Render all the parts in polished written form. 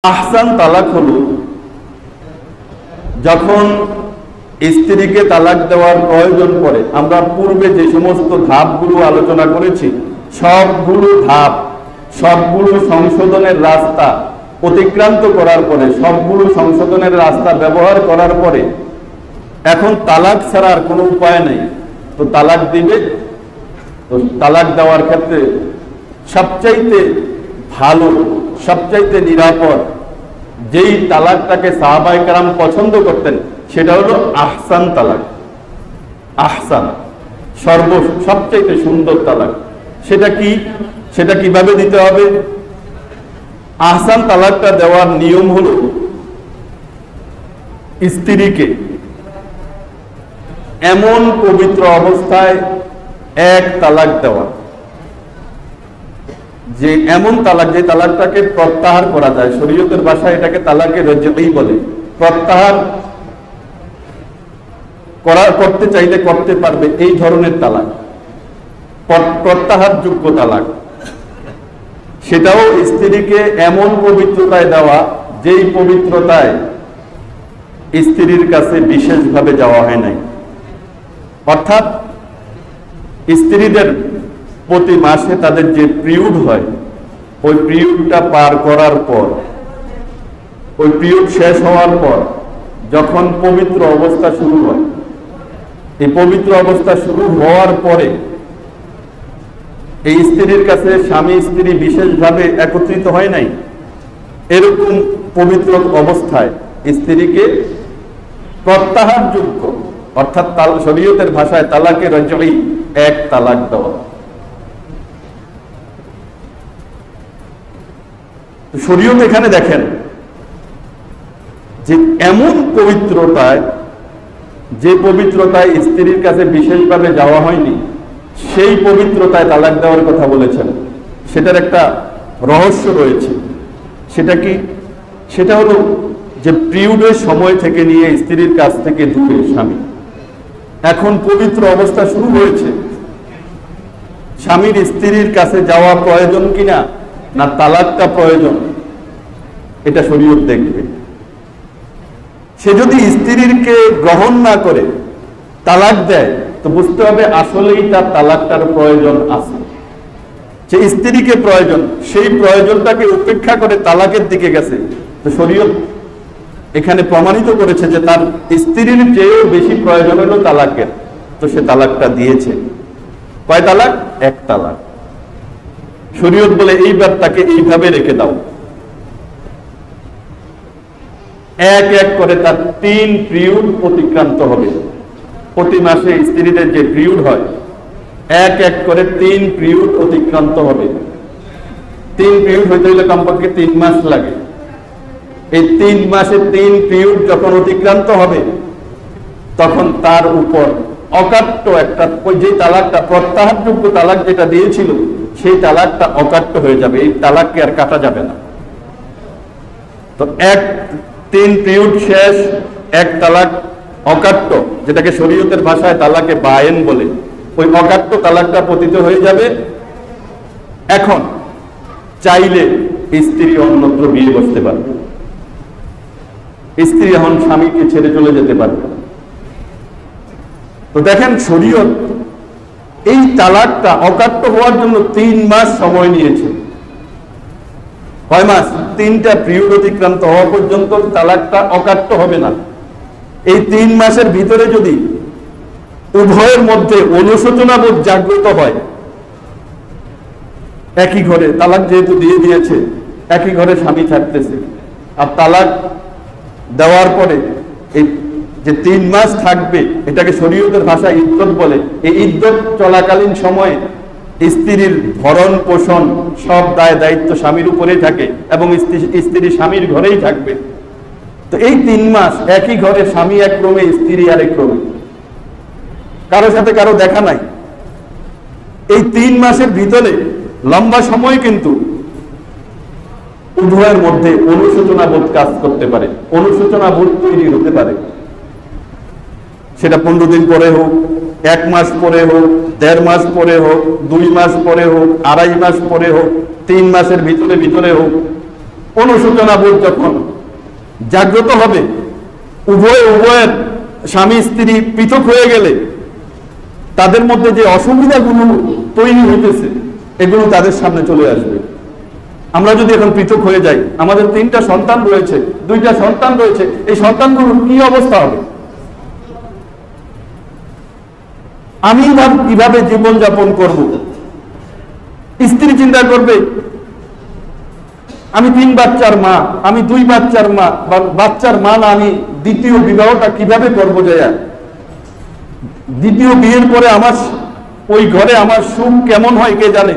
আহসান তালাক হলো যখন স্ত্রীকে তালাক দেওয়ার প্রয়োজন পড়ে। আমরা পূর্বে যে সমস্ত ধাপগুলো আলোচনা করেছি সবগুলো ধাপ, সবগুলো সংশোধনের রাস্তা অতিক্রান্ত করার পরে, সবগুলো সংশোধনের রাস্তা ব্যবহার করার পরে এখন তালাক ছাড়া আর কোনো উপায় নেই, তো তালাক দিবে। তো তালাক দেওয়ার ক্ষেত্রে সবচাইতে ভালো, সবচাইতে নিরাপদ যেই তালাকটাকে সাহাবায়ে কেরাম পছন্দ করতেন সেটা হলো আহসান তালাক। আহসান সবচাইতে সুন্দর তালাক। সেটা কি, সেটা কিভাবে দিতে হবে? আহসান তালাকটা দেওয়ার নিয়ম হলো স্ত্রীকে এমন পবিত্র অবস্থায় এক তালাক দেওয়া, যে এমন তালাক যে তালাকটাকে প্রত্যাহার করা যায়। শরীয়তের ভাষায় এটাকে তালাকে রজঈ বলে। প্রত্যাহার করতে চাইলে করতে পারবে, এই ধরনের তালাক, প্রত্যাহার যোগ্য তালাক। সেটাও স্ত্রীকে এমন পবিত্রতায় দেওয়া যেই পবিত্রতায় স্ত্রীর কাছে বিশেষভাবে যাওয়া হয় নাই। অর্থাৎ স্ত্রীদের প্রতি মাসে তাদের যে পিরিয়ড হয়, ওই পিরিয়ডটা পার করার পর, ওই পিরিয়ড শেষ হওয়ার পর যখন পবিত্র অবস্থা শুরু হয়, এই পবিত্র অবস্থা শুরু হওয়ার পরে এই স্ত্রীর কাছে স্বামী স্ত্রী বিশেষভাবে একত্রিত হয় নাই, এরকম পবিত্র অবস্থায় স্ত্রীকে প্রত্যাহার যোগ্য, অর্থাৎ শরীয়তের ভাষায় তালাকে রজঈ, এক তালাক দেওয়া। শরীয়ত এখানে দেখেন যে এমন পবিত্রতায়, যে পবিত্রতায় স্ত্রীর কাছে বিশেষভাবে যাওয়া হয়নি, সেই পবিত্রতায় তালাক দেওয়ার কথা বলেছেন। সেটার একটা রহস্য রয়েছে। সেটা কি? সেটা হলো যে পিরিয়ডের সময় থেকে নিয়ে স্ত্রীর কাছ থেকে দূরে স্বামী, এখন পবিত্র অবস্থা শুরু হয়েছে, স্বামীর স্ত্রীর কাছে যাওয়া প্রয়োজন কিনা, না তালাকটা প্রয়োজন, এটা শরীয়ত দেখবে। সে যদি স্ত্রীকে গ্রহণ না করে তালাক দেয়, তো বুঝতে হবে আসলেই তার তালাকটার প্রয়োজন আছে। যে স্ত্রীকে প্রয়োজন, সেই প্রয়োজনটাকে উপেক্ষা করে তালাকের দিকে গেছে, তো শরীয়ত এখানে প্রমাণিত করেছে যে তার স্ত্রীর চেয়েও বেশি প্রয়োজন হলো তালাকের, তো সে তালাকটা দিয়েছে। কয় তালাক? এক তালাক। শরীয়ত বলে এইবার তাকে এইভাবে রেখে দাও। এক এক করে তার 3 পিরিয়ড অতিক্রান্ত হবে। প্রতি মাসে স্ত্রীদের যে পিরিয়ড হয়, এক এক করে 3 পিরিয়ড অতিক্রান্ত হবে। 3 পিরিয়ড হইতে হলে কমপক্ষে 3 মাস লাগে। এই 3 মাসে 3 পিরিয়ড যখন অতিক্রান্ত হবে, তখন তার উপর অকাট্য একটা, যে তালাকটা প্রত্যাহারযোগ্য তালাক যেটা দিয়েছিল, সেই তালাকটা অকাট্য হয়ে যাবে। এই তালাককে আর কাটা যাবে না। তো 3 পিরিয়ড শেষ, এক তালাক অকাট্য, যেটাকে শরীয়তের ভাষায় তালাকে বায়েন বলে, ওই অকাট্য তালাকটা পতিত হয়ে যাবে। এখন চাইলে স্ত্রী অন্যত্র বিয়ে বসতে পারবে, স্ত্রী এখন স্বামীকে ছেড়ে চলে যেতে পারবে। তো দেখেন শরীয়ত এই তালাকটা অকাট্য হওয়ার জন্য 3 মাস সময় নিয়েছে। কয় মাস? 3টা পিরিয়ড অতিক্রান্ত হওয়া পর্যন্ত তালাকটা অকাট্য হবে না। এই 3 মাসের ভিতরে যদি উভয়ের মধ্যে অনুশোচনা বোধ জাগ্রত হয়, একই ঘরে তালাক যেহেতু দিয়ে দিয়েছে, একই ঘরে স্বামী থাকতেছে, আর তালাক দেওয়ার পরে এই যে 3 মাস থাকবে, এটাকে শরীয়তের ভাষায় ইদ্দত বলে। এই ইদ্দত চলাকালীন সময়ে স্ত্রীর ভরণ পোষণ সব দায় দায়িত্ব স্বামীর উপরেই থাকে এবং স্ত্রী স্বামীর ঘরেই থাকবে। তো এই 3 মাস একই ঘরে স্বামী এক ক্রমে, স্ত্রী আরেক ক্রমে, কারো সাথে কারো দেখা নাই। এই 3 মাসের ভিতরে লম্বা সময় কিন্তু উভয়ের মধ্যে অনুশোচনা বোধ কাজ করতে পারে, অনুশোচনা বোধ তৈরি হতে পারে। সেটা 15 দিন পরে হোক, 1 মাস পরে হোক, 1.5 মাস পরে হোক, 2 মাস পরে হোক, 2.5 মাস পরে হোক, 3 মাসের ভিতরে হোক, অনুশোচনা বোধ যখন জাগ্রত হবে, উভয়ের স্বামী স্ত্রী পৃথক হয়ে গেলে তাদের মধ্যে যে অসুবিধাগুলো তৈরি হইতেছে এগুলো তাদের সামনে চলে আসবে। আমরা যদি এখন পৃথক হয়ে যাই, আমাদের 3টা সন্তান রয়েছে, 2টা সন্তান রয়েছে, এই সন্তানগুলোর কি অবস্থা হবে? আমি কিভাবে জীবন যাপন করব? স্ত্রী চিন্তা করবে আমি 3 বাচ্চার মা, আমি 2 বাচ্চার মা, বাচ্চার মা না, আমি দ্বিতীয় বিবাহটা কিভাবে করবো? যায় দ্বিতীয় বিয়ের পরে আমার ওই ঘরে আমার সুখ কেমন হয় কে জানে।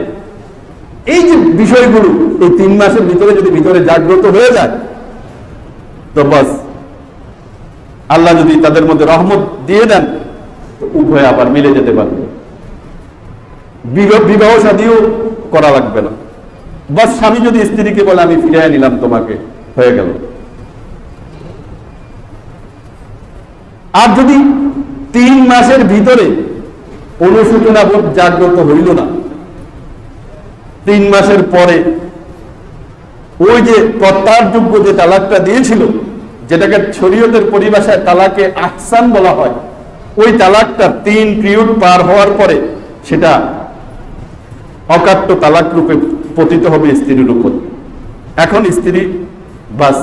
এই যে বিষয়গুলো এই 3 মাসের ভিতরে যদি ভিতরে জাগ্রত হয়ে যায়, তো বাস, আল্লাহ যদি তাদের মধ্যে রহমত দিয়ে দেন, উভয় আবার মিলে যেতে পারবে। বিবাহ শাদীও করা লাগবে না, বাস স্বামী যদি স্ত্রীকে বলে আমি ফিরিয়ে নিলাম তোমাকে, হয়ে গেল। আর যদি 3 মাসের ভিতরে অনুশোচনা বোধ জাগ্রত হইল না, 3 মাসের পরে ওই যে প্রত্যাহারযোগ্য যে তালাকটা দিয়েছিল, যেটাকে শরীয়তের পরিভাষায় তালাকে আহসান বলা হয়, ওই তালাকটা 3 পিরিয়ড পার হওয়ার পরে সেটা অকাট্য তালাক রূপে পতিত হবে স্ত্রীর উপর। এখন স্ত্রী বাস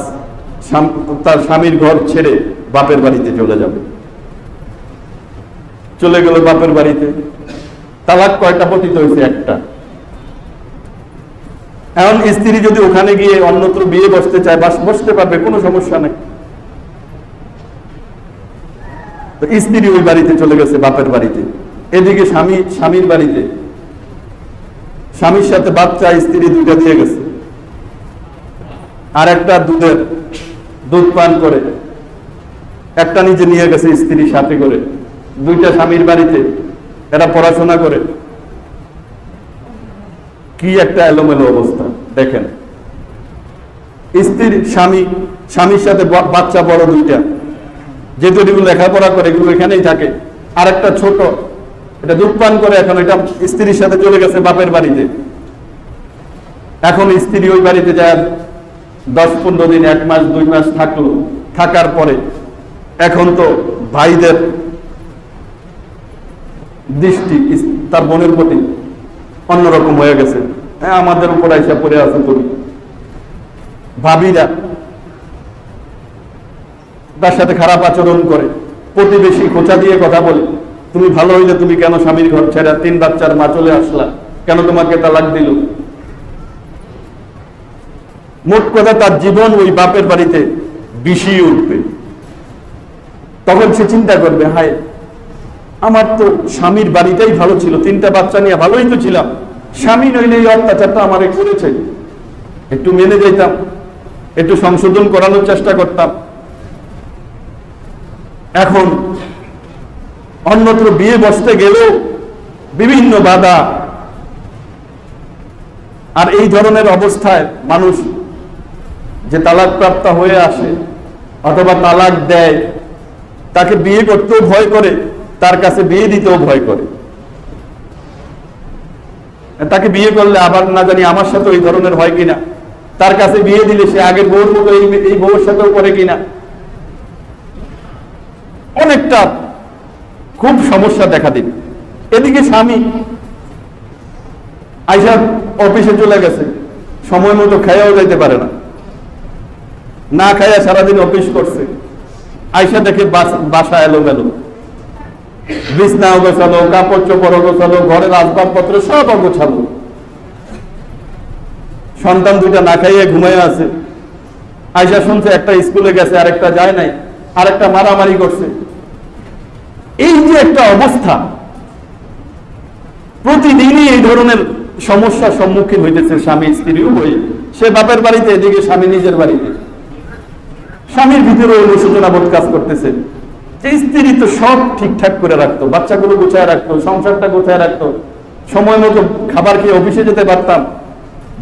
তার স্বামীর ঘর ছেড়ে বাপের বাড়িতে চলে যাবে। চলে গেল বাপের বাড়িতে, তালাক কয়টা পতিত হয়েছে? একটা। এখন স্ত্রী যদি ওখানে গিয়ে অন্যত্র বিয়ে বসতে চায়, বাস বসতে পারবে, কোনো সমস্যা নেই। তো স্ত্রী ওই বাড়িতে চলে গেছে, বাপের বাড়িতে। এদিকে স্বামীর বাড়িতে স্বামীর সাথে বাচ্চা স্ত্রী 2টা দিয়ে গেছে, আর একটা দুধ পান করে একটা নিজে নিয়ে গেছে স্ত্রীর সাথে করে। 2টা স্বামীর বাড়িতে, এরা পড়াশোনা করে। কি একটা এলোমেলো অবস্থা দেখেন। স্বামীর সাথে বাচ্চা বড় 2টা, যেহেতু এগুলো লেখাপড়া করে, এগুলো এখানেই থাকে। আর একটা ছোট, এটা দুধ পান করে, এখন এটা স্ত্রীর সাথে চলে গেছে বাপের বাড়িতে। এখন স্ত্রী ওই বাড়িতে যায় 10-15 দিন, 1 মাস 2 মাস থাকলো। থাকার পরে এখন তো ভাইদের দৃষ্টি তার বোনের প্রতি অন্যরকম হয়ে গেছে। হ্যাঁ, আমাদের উপর আইসা পড়ে আছে তুমি। ভাবিরা তার সাথে খারাপ আচরণ করে, প্রতিবেশী খোঁচা দিয়ে কথা বলে, তুমি ভালো হইলে তুমি কেন স্বামীর ঘর ছেড়ে 3 বাচ্চার মা চলে আসলা, কেন তোমাকে তালাক দিল? মোট কথা তার জীবন ওই বাপের বাড়িতে বিষিয়ে উঠবে। তখন সে চিন্তা করবে, হায়, আমার তো স্বামীর বাড়িটাই ভালো ছিল, 3টা বাচ্চা নিয়ে ভালোই তো ছিলাম, স্বামী নইলে এই অত্যাচারটা আমারে করেছে, একটু মেনে যেতাম, একটু সংশোধন করানোর চেষ্টা করতাম। এখন অন্যত্র বিয়ে বসতে গেলেও বিভিন্ন বাধা। আর এই ধরনের অবস্থায় মানুষ যে তালাক প্রাপ্ত হয়ে আসে অথবা তালাক দেয়, তাকে বিয়ে করতেও ভয় করে, তার কাছে বিয়ে দিতেও ভয় করে। তাকে বিয়ে করলে আবার না জানি আমার সাথে ওই ধরনের হয় কিনা, তার কাছে বিয়ে দিলে সে আগের বউর মতো এই বউর সাথেও করে কিনা, অনেকটা খুব সমস্যা দেখা দিবে। এদিকে স্বামী আইসা অফিসে চলে গেছে, সময় মতো খাইয়াও যাইতে পারে না, না খাইয়া সারাদিন অফিস করছে। আইসা দেখে বাসা এলোমেলো, বিছনা গোছালো, কাপড় চোপড় গোছালো, ঘরের আসবাবপত্র সব অগোছালো। সন্তান 2টা না খাইয়ে ঘুমাইয়া আছে। আইসা শুনছে একটা স্কুলে গেছে, আরেকটা যায় নাই, আরেকটা মারামারি করছে। এই যে একটা অবস্থা, প্রতিদিনই এই ধরনের সমস্যার সম্মুখীন হইতেছে স্বামী স্ত্রী উভয়। সে বাপের বাড়িতে, এদিকে স্বামী নিজের বাড়িতে। স্বামীর ভিতরে অনুশোচনা বোধ কাজ করতেছে যে স্ত্রী তো সব ঠিকঠাক করে রাখতো, বাচ্চাগুলো গোছায় রাখতো, সংসারটা গোছায় রাখতো, সময় মতো খাবার খেয়ে অফিসে যেতে পারতাম,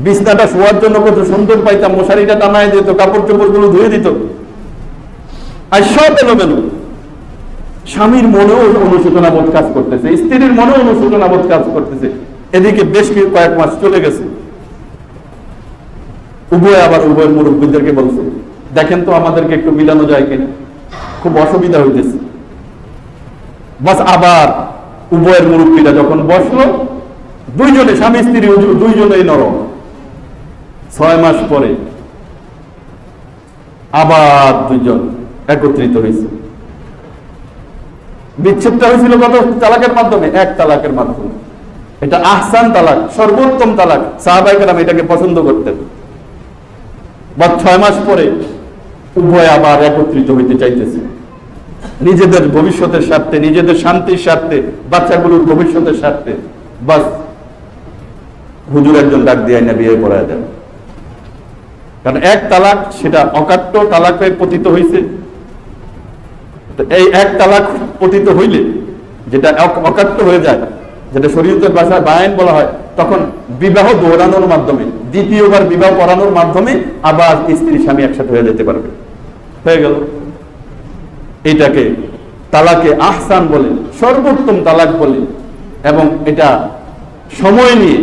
বিছনাটা শোয়ার জন্য কত সুন্দর পাইতাম, মশারিটা টানায় দিত, কাপড় চোপড় গুলো ধুয়ে দিত, আর সব এলোমেলো। স্বামীর মনেও অনুশোচনা বোধ কাজ করতেছে, স্ত্রীর মনেও অনুশোচনা বোধ কাজ করতেছে। এদিকে বেশ কয়েক মাস চলে গেছে, উভয় আবার উভয়ের মুরব্বীদেরকে বলছে, দেখেন তো আমাদেরকে একটু মিলানো যায় কিনা, খুব অসুবিধা হইতেছে। বাস আবার উভয়ের মুরব্বীরা যখন বসলো, দুইজনে স্বামী স্ত্রী দুইজনেই নরম। 6 মাস পরে আবার দুইজন একত্রিত হয়েছে। বিচ্ছেদটা হয়েছিল কত তালাকের মাধ্যমে? 1 তালাকের মাধ্যমে। এটা আহসান তালাক, সর্বোত্তম তালাক। সাহাবায়ে কেরাম এটাকে পছন্দ করতেন। বা 6 মাস পরে উভয় আবার একত্রিত হইতে চাইতেছে, নিজেদের ভবিষ্যতের স্বার্থে, নিজেদের শান্তির স্বার্থে, বাচ্চাগুলোর ভবিষ্যতের স্বার্থে। বাস হুজুর একজন ডাক দিয়ে না বিয়ে পড়ায় দেন। কারণ 1 তালাক সেটা অকাট্য তালাকে পতিত হইছে। এই 1 তালাক পতিত হইলে, যেটা অকাট্য হয়ে যায়, যেটা শরীয়তের ভাষায় বায়ান বলা হয়, তখন বিবাহ দৌড়ানোর মাধ্যমে, দ্বিতীয়বার বিবাহ করানোর মাধ্যমে আবার স্ত্রী স্বামী একসাথে হয়ে যেতে পারবে। হয়ে গেল। এটাকে তালাকে আহসান বলে, সর্বোত্তম তালাক বলে। এবং এটা সময় নিয়ে,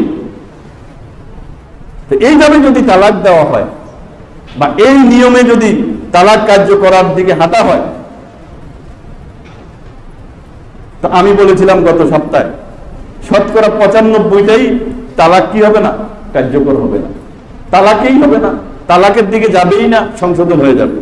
এইভাবে যদি তালাক দেওয়া হয় বা এই নিয়মে যদি তালাক কার্য করার দিকে হাঁটা হয়, তো আমি বলেছিলাম গত সপ্তাহে, শতকরা 95টাই তালাক কি হবে না, কার্যকর হবে না, তালাকেই হবে না, তালাকের দিকে যাবেই না, সংশোধন হয়ে যাবে।